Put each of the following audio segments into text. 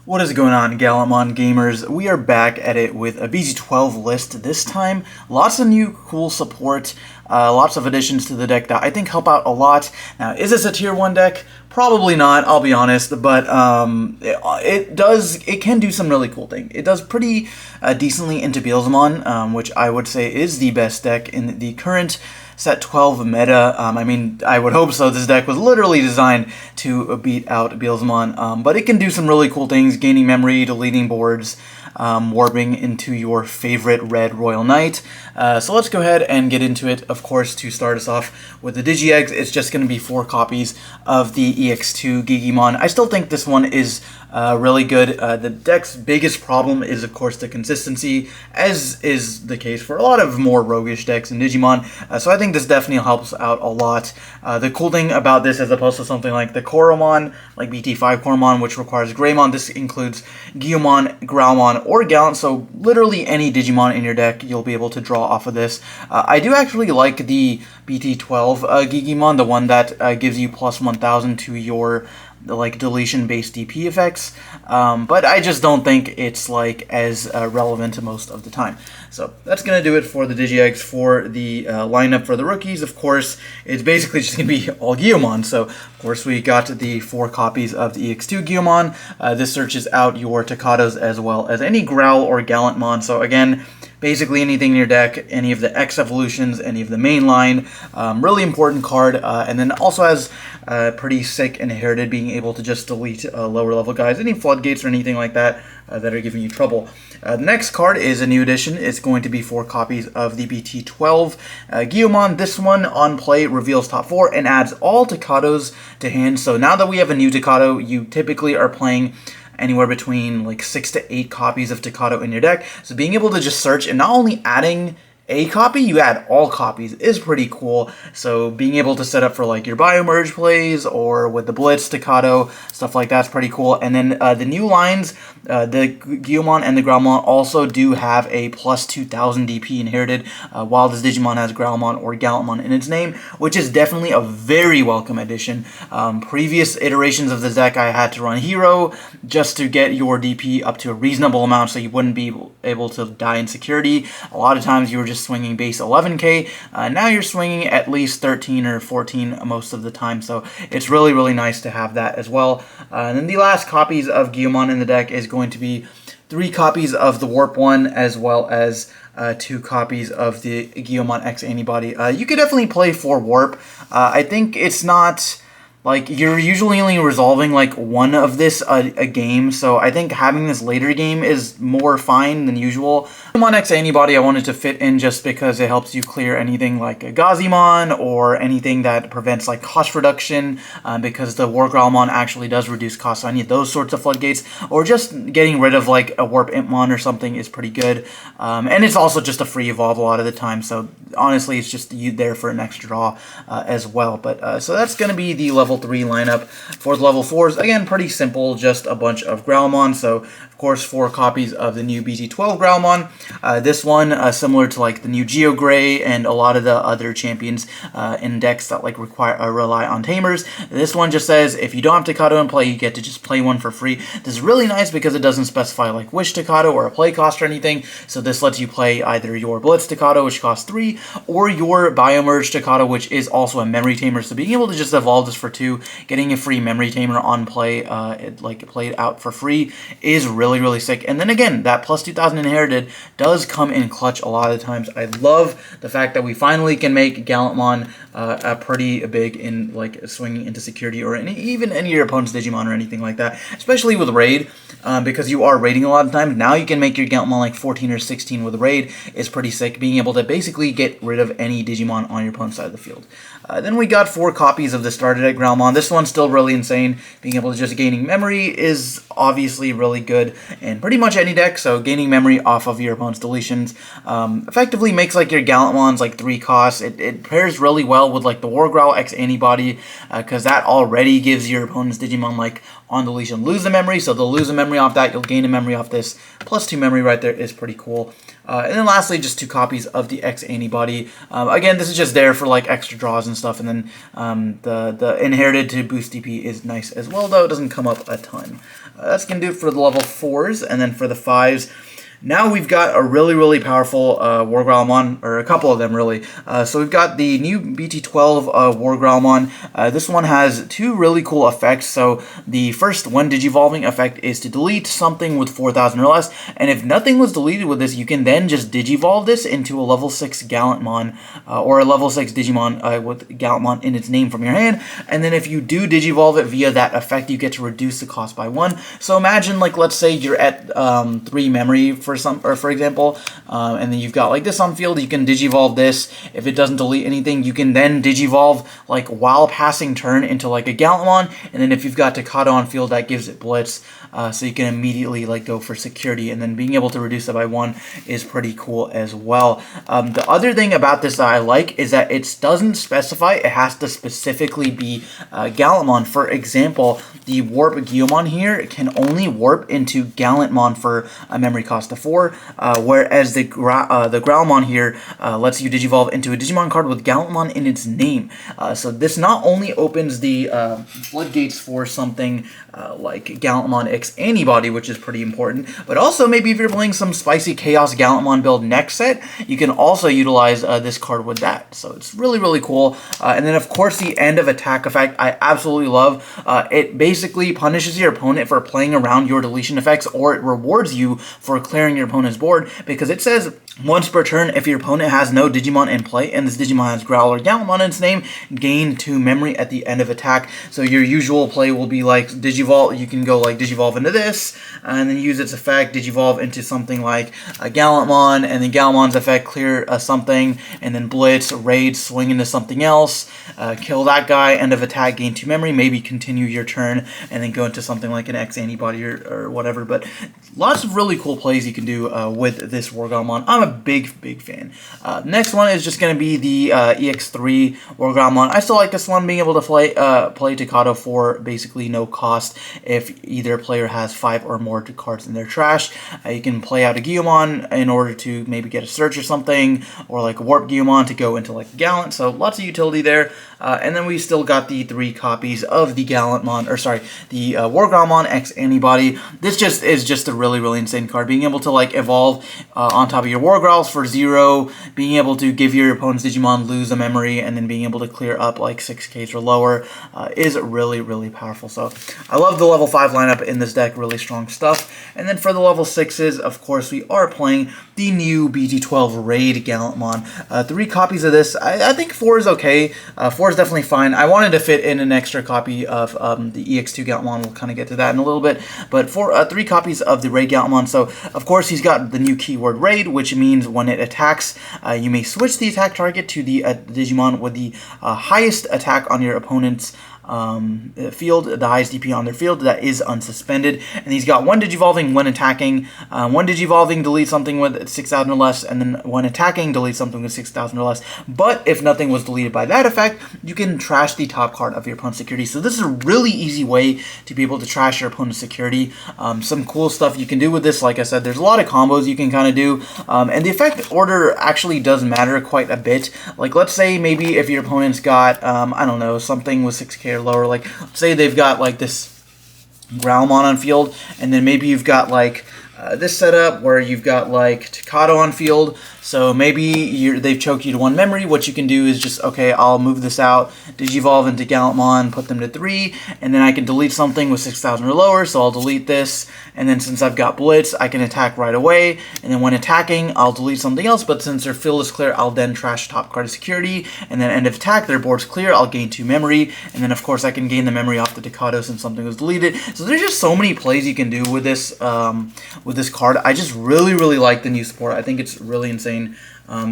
What is going on, Gallantmon gamers? We are back at it with a BT12 list this time. Lots of new cool support, lots of additions to the deck that I think help out a lot. Now, is this a tier 1 deck? Probably not, I'll be honest, but it can do some really cool thing. It does pretty decently into Beelzemon, which I would say is the best deck in the current set 12 meta. I mean, I would hope so. This deck was literally designed to beat out Beelzemon, but it can do some really cool things, gaining memory, deleting boards, warping into your favorite red Royal Knight. So let's go ahead and get into it. Of course, to start us off with the Digi Eggs, it's just going to be 4 copies of the EX2 Digimon. I still think this one is really good. The deck's biggest problem is, of course, the consistency, as is the case for a lot of more roguish decks in Digimon. So I think this definitely helps out a lot. The cool thing about this, as opposed to something like the Koromon, like BT5 Koromon, which requires Greymon, this includes Guillemon, Growlmon, or Gallant, so literally any Digimon in your deck you'll be able to draw off of this. I do actually like the BT12 Gigimon, the one that gives you plus 1000 to your deletion-based DP effects, but I just don't think it's as relevant most of the time. So that's gonna do it for the Digi-Eggs. For the lineup for the rookies, of course, it's basically just gonna be all Guillemon. So of course we got the 4 copies of the EX2 Guillemon. This searches out your Takatos as well as any Growl or Gallantmon. So again, basically anything in your deck, any of the X evolutions, any of the main line. Really important card, and then also has pretty sick inherited, being able to just delete lower level guys, any floodgates or anything like that that are giving you trouble. The next card is a new addition. It's going to be 4 copies of the BT12 Guillemon. This one on play reveals top 4 and adds all Takatos to hand. So now that we have a new Takato, you typically are playing anywhere between 6 to 8 copies of Takato in your deck. So being able to just search and not only adding a copy, you add all copies is pretty cool. So being able to set up for your Biomerge plays or with the Blitz, Takato, stuff like that's pretty cool. And then the new lines, the Guillemon and the Growlmon also do have a plus 2000 DP inherited, while this Digimon has Growlmon or Gallantmon in its name, which is definitely a very welcome addition. Previous iterations of this deck, I had to run Hero just to get your DP up to a reasonable amount so you wouldn't be able to die in security. A lot of times you were just swinging base 11k. Now you're swinging at least 13 or 14 most of the time, so it's really, really nice to have that as well. And then the last copies of Guillemon in the deck is going to be 3 copies of the Warp one, as well as 2 copies of the Guillemon X Antibody. You could definitely play for Warp. I think it's not you're usually only resolving one of this a game, so I think having this later game is more fine than usual. Digimon X Antibody I wanted to fit in just because it helps you clear anything like a Gazimon or anything that prevents cost reduction, because the Wargramon actually does reduce cost, so I need those sorts of floodgates, or just getting rid of a Warp Impmon or something is pretty good. And it's also just a free evolve a lot of the time, so honestly it's just you there for an extra draw as well. But so that's going to be the level 3 lineup. For the level 4s, again, pretty simple, just a bunch of Growlmon. So, of course, 4 copies of the new BT12 Growlmon. This one, similar to the new Geogray and a lot of the other champions in decks that rely on tamers. This one just says if you don't have Takato in play, you get to just play one for free. This is really nice because it doesn't specify Wish Takato or a play cost or anything. So this lets you play either your Blitz Takato, which costs 3, or your Biomerge Takato, which is also a memory tamer. So being able to just evolve this for 2, getting a free memory tamer on play, played out for free, is really, really sick. And then again, that plus 2000 inherited does come in clutch a lot of the times. I love the fact that we finally can make Gallantmon pretty big in swinging into security or even any of your opponent's Digimon or anything like that, especially with raid, because you are raiding a lot of times. Now you can make your Gallantmon 14 or 16 with raid is pretty sick, being able to basically get rid of any Digimon on your opponent's side of the field. Then we got 4 copies of the starter deck Growlmon. This one's still really insane. Being able to just gaining memory is obviously really good in pretty much any deck, so gaining memory off of your opponent's deletions effectively makes your Gallantmon's 3 costs. It pairs really well with the Wargrowl X Antibody, because that already gives your opponent's Digimon on deletion lose the memory, so they'll lose a memory off that, you'll gain a memory off this. Plus 2 memory right there is pretty cool. And then lastly, just 2 copies of the X Antibody. Again, this is just there for extra draws and stuff, and then the inherited to boost DP is nice as well, though it doesn't come up a ton. That's going to do it for the level 4s, and then for the 5s, now we've got a really powerful Wargram, or a couple of them really. So we've got the new BT12 Wargram. This one has 2 really cool effects. So the first, when Digivolving effect, is to delete something with 4,000 or less. And if nothing was deleted with this, you can then just Digivolve this into a level 6 Gallantmon, or a level 6 Digimon with Gallantmon in its name from your hand. And then if you do Digivolve it via that effect, you get to reduce the cost by 1. So imagine, like, let's say you're at 3 memory for example, and then you've got like this on field. You can Digivolve this. If it doesn't delete anything, you can then Digivolve like while passing turn into like a Gallantmon, and then if you've got Takatos on field, that gives it Blitz, so you can immediately like go for security, and then being able to reduce it by 1 is pretty cool as well. The other thing about this that I like is that it doesn't specify it has to specifically be Gallantmon. For example, the Warp Guiomon here can only warp into Gallantmon for a memory cost of 4, whereas the Growlmon here lets you Digivolve into a Digimon card with Gallantmon in its name. So this not only opens the floodgates for something like Gallantmon X Antibody, which is pretty important, but also maybe if you're playing some spicy Chaos Gallantmon build next set, you can also utilize this card with that. So it's really cool. And then of course the end of attack effect, I absolutely love. It basically punishes your opponent for playing around your deletion effects, or it rewards you for clearing your opponent's board, because it says once per turn, if your opponent has no Digimon in play and this Digimon has Growl or Gallantmon in its name, gain 2 memory at the end of attack. So your usual play will be like Digivolve. You can go like Digivolve into this, and then use its effect, Digivolve into something like a Gallantmon, and then Gallantmon's effect, clear something, and then Blitz, Raid, swing into something else, kill that guy, end of attack, gain 2 memory, maybe continue your turn, and then go into something like an X Antibody or whatever. But lots of really cool plays you can do with this Wargamon. I'm a big fan. Next one is just going to be the EX3 Wargamon. I still like this one, being able to play Takatos for basically no cost if either player has 5 or more cards in their trash. You can play out a Guiomon in order to maybe get a search or something, or like a Warp Guiomon to go into like Gallant. So lots of utility there. And then we still got the 3 copies of the Gallantmon, or sorry, the Wargamon X Antibody. This just is just a really insane card. Being able to like evolve on top of your Wargrowls for 0, being able to give your opponent's Digimon lose a memory, and then being able to clear up like 6Ks or lower is really powerful. So I love the level 5 lineup in this deck, really strong stuff. And then for the level 6s, of course, we are playing the new BT12 Raid Gallantmon. 3 copies of this. I think 4 is okay. 4 is definitely fine. I wanted to fit in an extra copy of the EX2 Gallantmon. We'll kind of get to that in a little bit. But 3 copies of the Raid Gallantmon. So, of course, he's got the new keyword Raid, which means when it attacks, you may switch the attack target to the Digimon with the highest attack on your opponent's field, the highest DP on their field that is unsuspended. And he's got 1 Digivolving when attacking, 1 Digivolving delete something with 6,000 or less, and then when attacking delete something with 6,000 or less. But if nothing was deleted by that effect, you can trash the top card of your opponent's security. So this is a really easy way to be able to trash your opponent's security. Some cool stuff you can do with this. Like I said, there's a lot of combos you can kind of do, and the effect order actually does matter quite a bit. Like, let's say maybe if your opponent's got I don't know, something with 6K or lower, like say they've got like this Growlmon on field, and then maybe you've got like this setup where you've got like Takatos on field. So maybe they've choked you to 1 memory. What you can do is just, okay, I'll move this out, Digivolve into Gallantmon, put them to 3, and then I can delete something with 6,000 or lower, so I'll delete this, and then since I've got Blitz, I can attack right away, and then when attacking, I'll delete something else, but since their field is clear, I'll then trash top card of security, and then end of attack, their board's clear, I'll gain 2 memory, and then of course I can gain the memory off the Takatos since something was deleted. So there's just so many plays you can do with this card. I just really like the new support. I think it's really insane.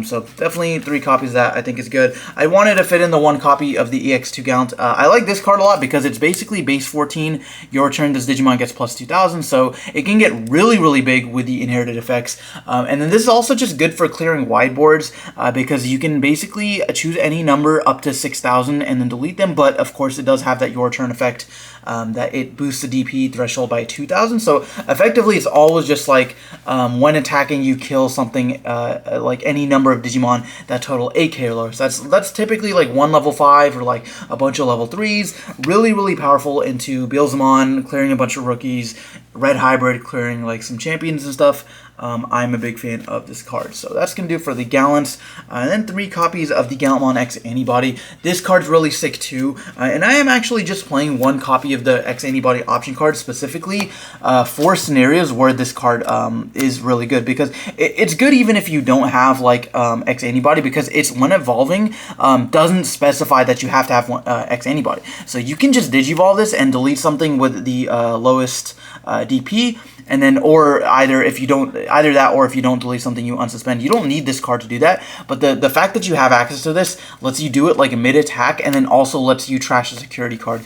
So definitely 3 copies of that I think is good. I wanted to fit in the 1 copy of the EX2 Gallant. I like this card a lot because it's basically base 14. Your turn, this Digimon gets plus 2,000, so it can get really big with the inherited effects. And then this is also just good for clearing wide boards because you can basically choose any number up to 6,000 and then delete them, but of course it does have that your turn effect that it boosts the DP threshold by 2,000. So effectively it's always just like when attacking you kill something like any number of Digimon that total 8k or lower. So that's typically like one level 5 or like a bunch of level 3s. Really, really powerful into Beelzemon, clearing a bunch of rookies, Red Hybrid, clearing like some champions and stuff. I'm a big fan of this card. So that's going to do it for the Gallants. And then 3 copies of the Gallantmon X Antibody. This card's really sick too. And I am actually just playing 1 copy of the X Antibody option card specifically for scenarios where this card is really good. Because it's good even if you don't have like X Antibody, because it's, when evolving, doesn't specify that you have to have X Antibody. So you can just Digivolve this and delete something with the lowest DP. And then, or either if you don't, either that, or if you don't delete something, you unsuspend. You don't need this card to do that, but the fact that you have access to this lets you do it like a mid-attack, and then also lets you trash a security card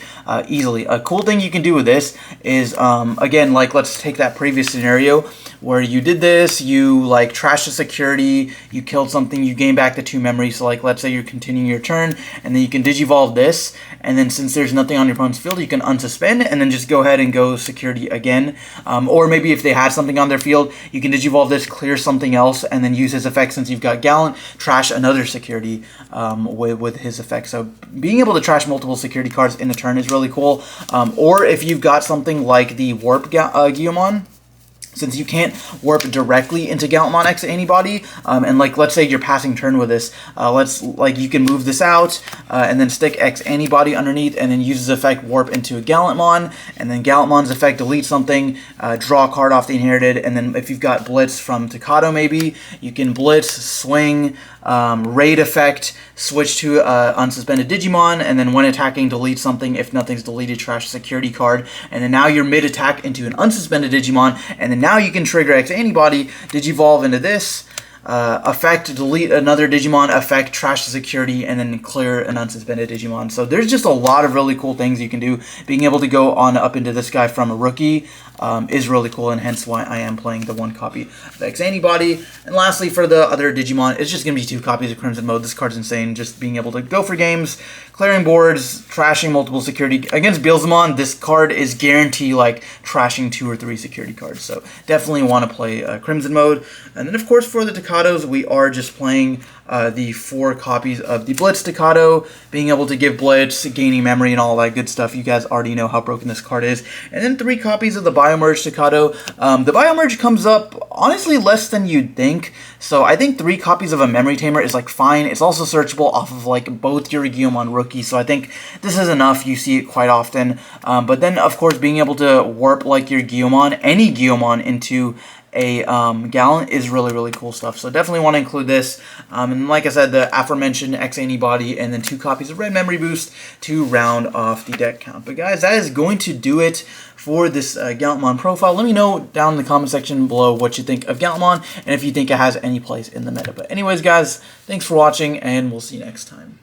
easily. A cool thing you can do with this is, again, like let's take that previous scenario where you did this, you like trashed a security, you killed something, you gain back the 2 memory. So like let's say you're continuing your turn, and then you can Digivolve this, and then since there's nothing on your opponent's field, you can unsuspend, and then just go ahead and go security again. Or maybe if they had something on their field, you can Digivolve this, clear something else, and then use his effect since you've got Gallant, trash another security with his effect. So being able to trash multiple security cards in a turn is really cool. Or if you've got something like the Warp Guillemon, since you can't warp directly into Gallantmon X Antibody, and like let's say you're passing turn with this, you can move this out and then stick X Antibody underneath, and then use his effect warp into a Gallantmon, and then Gallantmon's effect delete something, draw a card off the inherited, and then if you've got Blitz from Takatos maybe, you can Blitz, swing, raid effect, switch to unsuspended Digimon, and then when attacking delete something. If nothing's deleted, trash a security card, and then now you're mid attack into an unsuspended Digimon, and then now you can trigger X Antibody, Digivolve into this, effect, delete another Digimon, effect, trash the security, and then clear an unsuspended Digimon. So there's just a lot of really cool things you can do. Being able to go on up into this guy from a rookie is really cool, and hence why I am playing the 1 copy of X Antibody. And lastly, for the other Digimon, it's just going to be 2 copies of Crimson Mode. This card's insane. Just being able to go for games, clearing boards, trashing multiple security. Against Beelzemon, this card is guaranteed like trashing 2 or 3 security cards. So definitely want to play Crimson Mode. And then of course for the Takatos, we are just playing the 4 copies of the Blitz Takato, being able to give Blitz, gaining memory, and all that good stuff. You guys already know how broken this card is. And then 3 copies of the Biomerge Takato. The Biomerge comes up, honestly, less than you'd think. So I think 3 copies of a Memory Tamer is like fine. It's also searchable off of like both your Guillemon rookies. So I think this is enough. You see it quite often. But then, of course, being able to warp like your Guillemon, any Guillemon, into a Gallant is really, really cool stuff. So definitely want to include this. And like I said, the aforementioned X Antibody, and then 2 copies of Red Memory Boost to round off the deck count. But guys, that is going to do it for this Gallantmon profile. Let me know down in the comment section below what you think of Gallantmon, and if you think it has any place in the meta. But anyways, guys, thanks for watching, and we'll see you next time.